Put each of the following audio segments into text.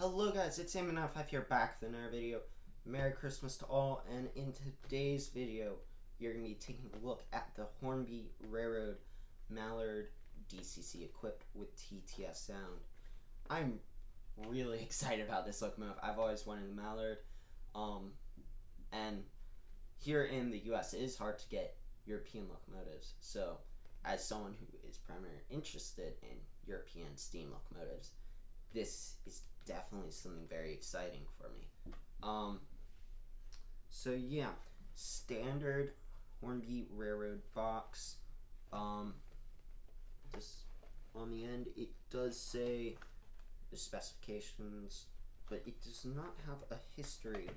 Hello guys, it's Sam95 here back with another video. Merry Christmas to all, and in today's video, you're going to be taking a look at the Hornby Railroad Mallard DCC equipped with TTS sound. I'm really excited about this locomotive. I've always wanted a Mallard, and here in the US, it is hard to get European locomotives, so as someone who is primarily interested in European steam locomotives, this is definitely something very exciting for me. So yeah, standard Hornby Railroad box. Just on the end, it does say the specifications, but it does not have a history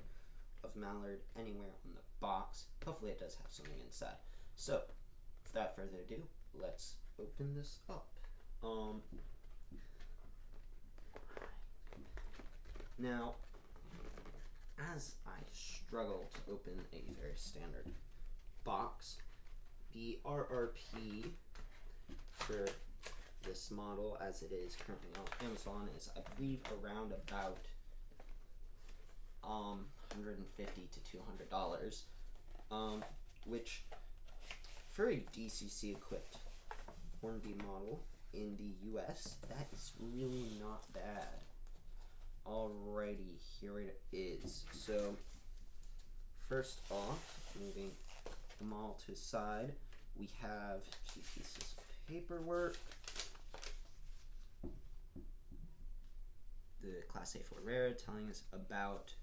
of Mallard anywhere on the box. Hopefully it does have something inside. So, without further ado, let's open this up. Now, as I struggle to open a very standard box, the RRP for this model, as it is currently on Amazon, is I believe around about $150 to $200, which for a DCC equipped Hornby model in the US, that is really not bad. Alrighty, here it is. So, first off, moving them all to the side, we have two pieces of paperwork. The Class A4 Railroad telling us about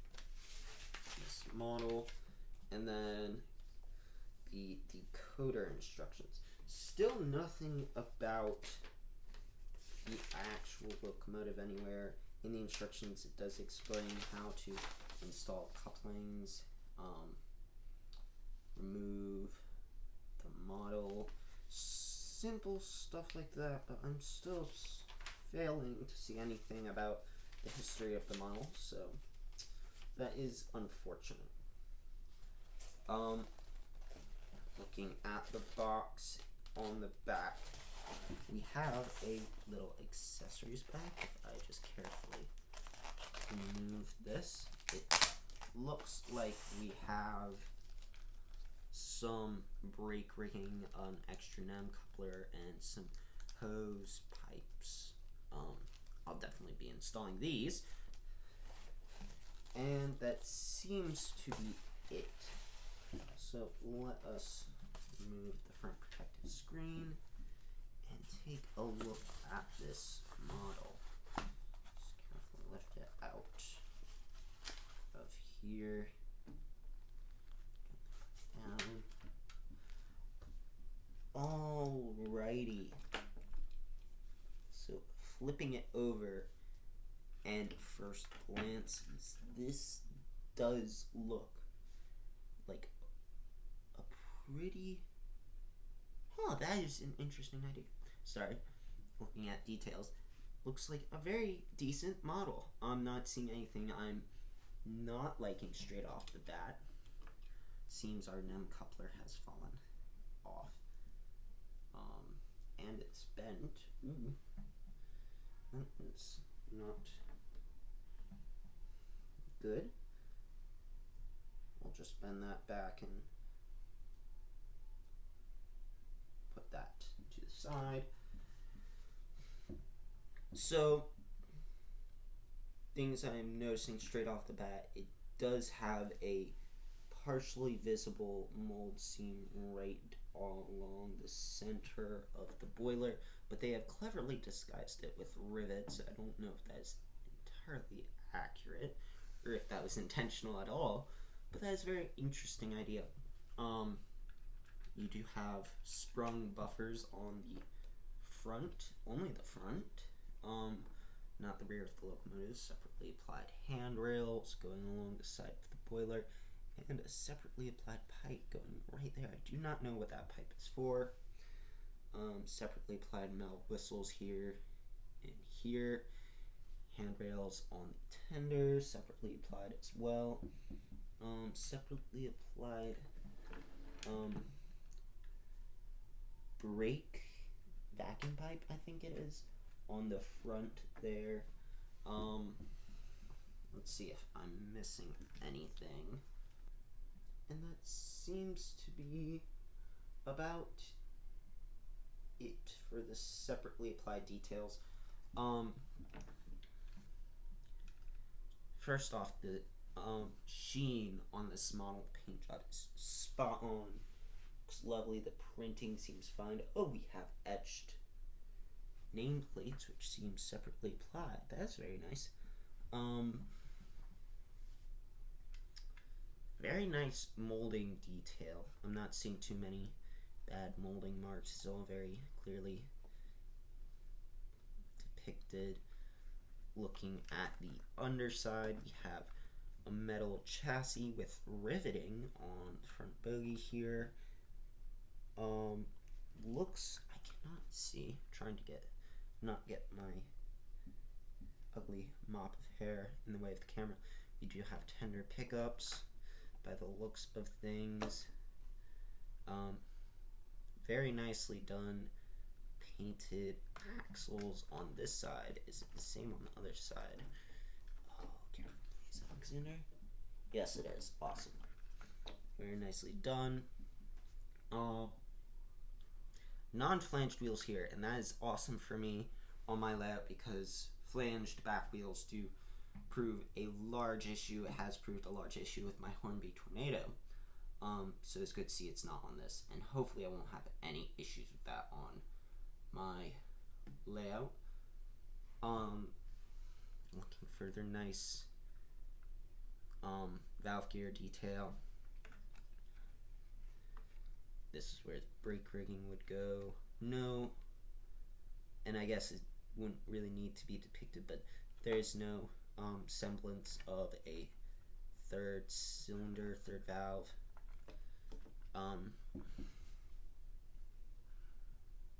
this model, and then the decoder instructions. Still nothing about the actual locomotive anywhere. In the instructions, it does explain how to install couplings, remove the model, simple stuff like that, but I'm still failing to see anything about the history of the model, so that is unfortunate. Looking at the box on the back, we have a little accessories bag. If I just carefully remove this, it looks like we have some brake rigging, an extra NEM coupler, and some hose pipes. I'll definitely be installing these, and that seems to be it. So let us move the front protective screen and take a look at this model. Just carefully lift it out of here. Down. Alrighty. So flipping it over, and first glance, this does look like a pretty... that is an interesting idea. Sorry, looking at details, looks like a very decent model. I'm not seeing anything I'm not liking straight off the bat. Seems our NEM coupler has fallen off, and it's bent. Ooh, that is not good. We'll just bend that back and put that to the side. So, things I'm noticing straight off the bat, it does have a partially visible mold seam right along the center of the boiler, but they have cleverly disguised it with rivets. I don't know if that is entirely accurate or if that was intentional at all, but that is a very interesting idea. You do have sprung buffers on the front, only the front, not the rear of the locomotive. Separately applied handrails going along the side of the boiler, and a separately applied pipe going right there. I do not know what that pipe is for. Separately applied metal whistles here and here. Handrails on the tender, separately applied as well. Separately applied brake vacuum pipe, I think it is, on the front there. Let's see if I'm missing anything. And that seems to be about it for the separately applied details. First off, the sheen on this model paint job is spot on. Looks lovely. The printing seems fine. Oh, we have etched nameplates, which seem separately applied. That's very nice. Very nice molding detail. I'm not seeing too many bad molding marks. It's all very clearly depicted. Looking at the underside, we have a metal chassis with riveting on the front bogie here. Looks, I cannot see. I'm trying to not get my ugly mop of hair in the way of the camera. We do have tender pickups by the looks of things. Very nicely done. Painted axles on this side. Is it the same on the other side? Oh, careful please, Alexander. Yes, it is. Awesome. Very nicely done. Non-flanged wheels here, and that is awesome for me on my layout because flanged back wheels do prove a large issue. It has proved a large issue with my Hornby Tornado. So it's good to see it's not on this, and hopefully I won't have any issues with that on my layout. Looking further, nice valve gear detail. This is where the brake rigging would go. No, and I guess it wouldn't really need to be depicted, but there's no semblance of a third cylinder, third valve.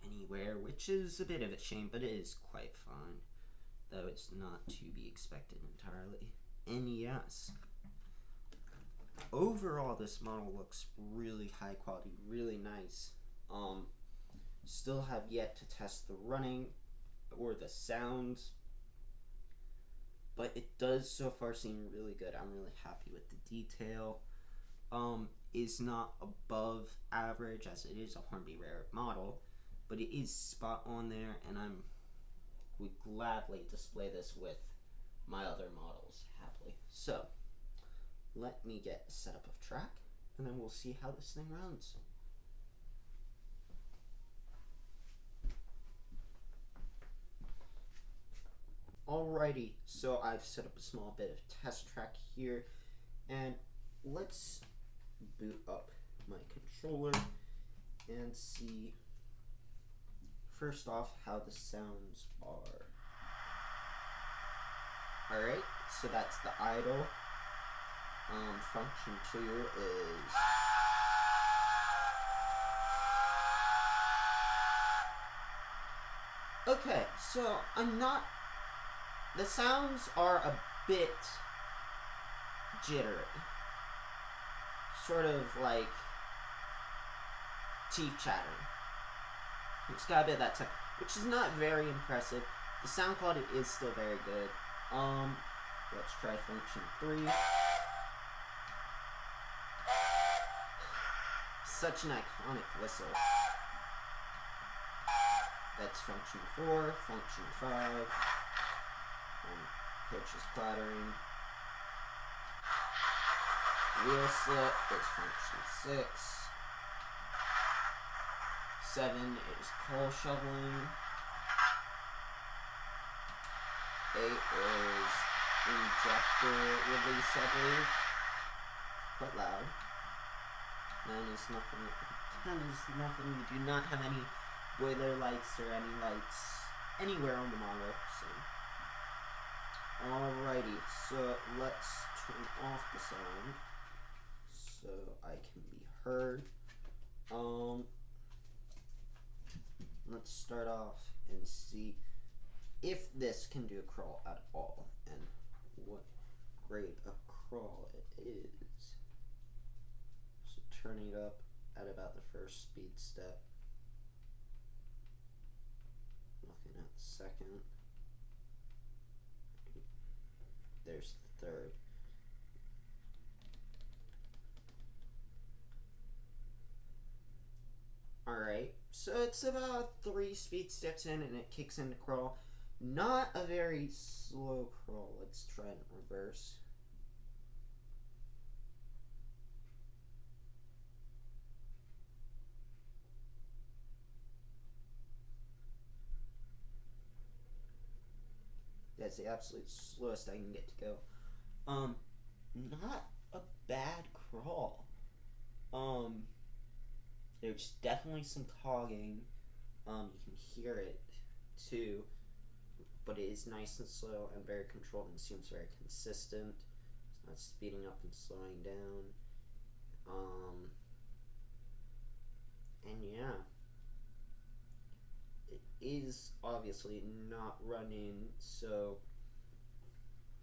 Anywhere, which is a bit of a shame, but it is quite fine, though it's not to be expected entirely. And yes, overall this model looks really high quality, really nice. Still have yet to test the running or the sounds, but it does so far seem really good. I'm really happy with the detail. Is not above average as it is a Hornby rare model, but it is spot on there, and would gladly display this with my other models happily. So let me get a setup of track, and then we'll see how this thing runs. Alrighty, so I've set up a small bit of test track here, and let's boot up my controller and see first off how the sounds are. Alright, so that's the idle. Function 2 is okay, so the sounds are a bit jittery. Sort of like teeth chattering. It's got a bit of that type, which is not very impressive. The sound quality is still very good. Let's try function 3. Such an iconic whistle. That's function 4, function 5. Coach is clattering. Wheel slip is function 6. 7 is coal shoveling. 8 is injector release, I believe. Quite loud. 9 is nothing. 10 is nothing. We do not have any boiler lights or any lights anywhere on the model. So, alrighty. So let's turn off the sound so I can be heard. Let's start off and see if this can do a crawl at all and what grade of crawl it is. So turning it up at about the first speed step. Looking at the second. There's the third. Alright, so it's about 3 speed steps in and it kicks into crawl. Not a very slow crawl. Let's try it in reverse. That's the absolute slowest I can get to go. Not a bad crawl. There's definitely some cogging. You can hear it too, but it is nice and slow and very controlled and seems very consistent. It's not speeding up and slowing down. And yeah, it is obviously not running, so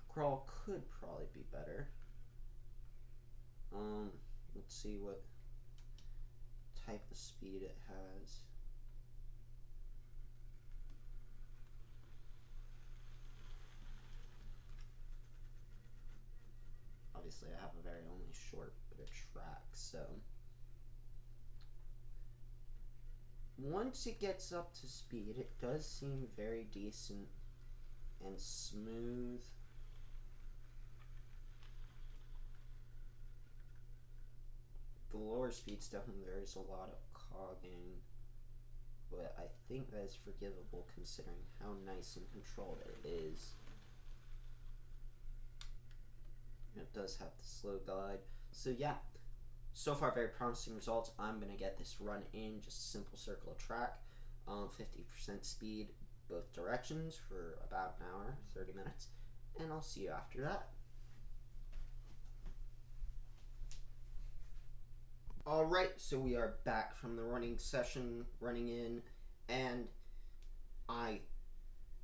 crawl could probably be better. Let's see what type of speed it has. Obviously I have a very only short bit of track, so once it gets up to speed, it does seem very decent and smooth. The lower speeds definitely there's a lot of cogging, but I think that is forgivable considering how nice and controlled it is. It does have the slow guide. So yeah, so far very promising results. I'm going to get this run in just a simple circle of track, 50% speed both directions for about an hour, 30 minutes, and I'll see you after that. Alright, so we are back from the running session, running in, and I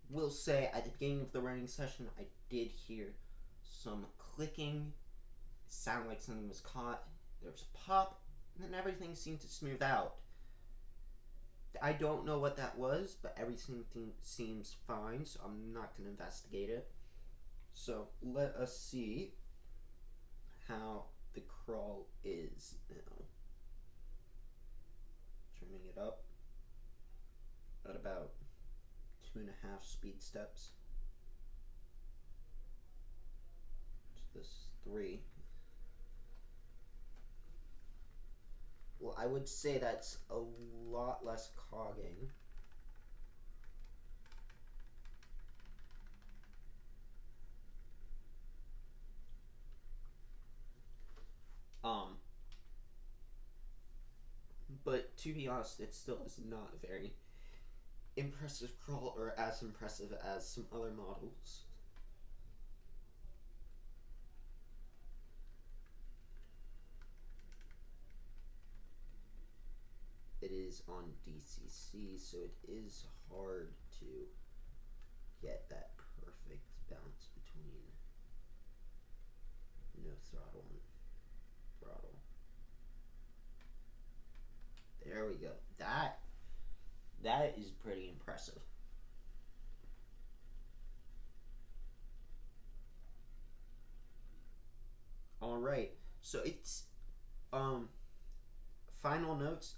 will say at the beginning of the running session I did hear some clicking, sounded like something was caught, there was a pop, and then everything seemed to smooth out. I don't know what that was, but everything seems fine, so I'm not going to investigate it. So let us see how the crawl is now. Turning it up at about 2.5 speed steps. So this is 3. Well, I would say that's a lot less cogging. But to be honest, it still is not a very impressive crawl, or as impressive as some other models. It is on DCC, so it is hard to get that perfect balance between no throttle and throttle. There we go. That is pretty impressive. Alright, so it's final notes,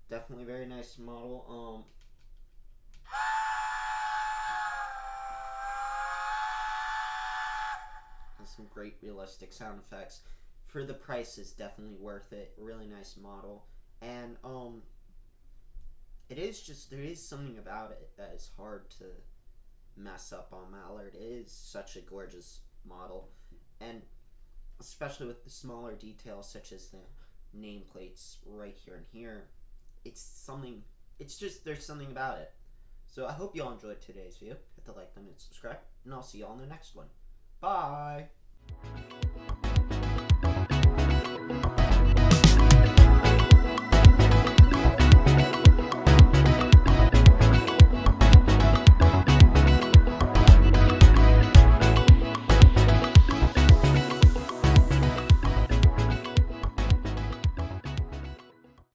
definitely very nice model. Has some great realistic sound effects. For the price, is definitely worth it. Really nice model. And it is just, there is something about it that is hard to mess up on Mallard. It is such a gorgeous model, and especially with the smaller details such as the nameplates right here and here, it's something, it's just, there's something about it. So I hope you all enjoyed today's video. Hit the like button and subscribe, and I'll see you all in the next one. Bye!